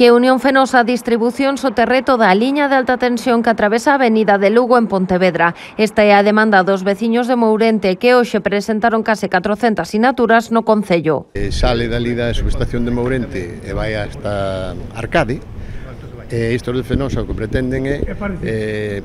Que Unión Fenosa Distribución soterre toda a liña de alta tensión que atravesa a avenida de Lugo en Pontevedra. Esta é a demanda dos veciños de Mourente que hoxe presentaron case 400 sinaturas no concello. Sale dali da subestación de Mourente e vai hasta Arcade. Estos de Fenosa o que pretenden é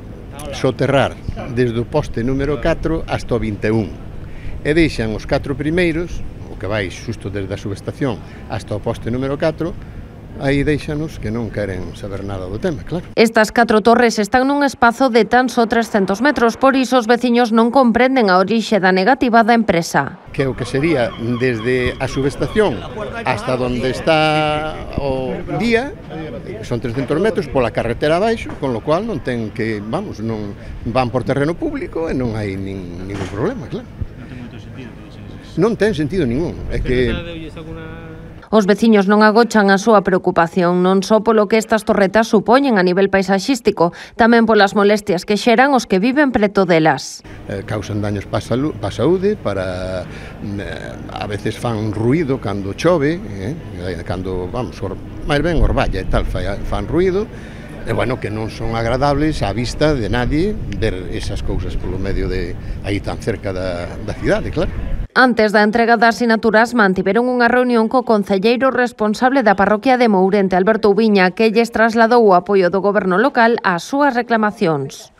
soterrar desde o poste número 4 hasta o 21. E deixan os 4 primeiros, o que vai xusto desde a subestación hasta o poste número 4, aí deixanos que non queren saber nada do tema, claro. Estas 4 torres están nun espazo de tan só 300 metros, por iso os veciños non comprenden a orixe da negativa da empresa. Que o que sería desde a subestación hasta onde está o día, son 300 metros pola carretera abaixo, con lo cual non ten que, vamos, non van por terreno público e non hai ningún problema, claro. Non ten sentido ningún, é que Os veciños non agochan a súa preocupación non só polo que estas torretas supoñen a nivel paisaxístico, tamén polas molestias que xeran os que viven preto delas. Causan daños para a saúde, para a veces fan ruido cando chove, cando, vamos, máis ben orballa e tal, fan ruido, e bueno, que non son agradables á vista de nadie ver esas cousas polo medio de aí tan cerca da cidade, claro. Antes da entrega das sinaturas mantiveron unha reunión co concelleiro responsable da parroquia de Mourente, Alberto Ubiña, que lles trasladou o apoio do goberno local ás súas reclamacións.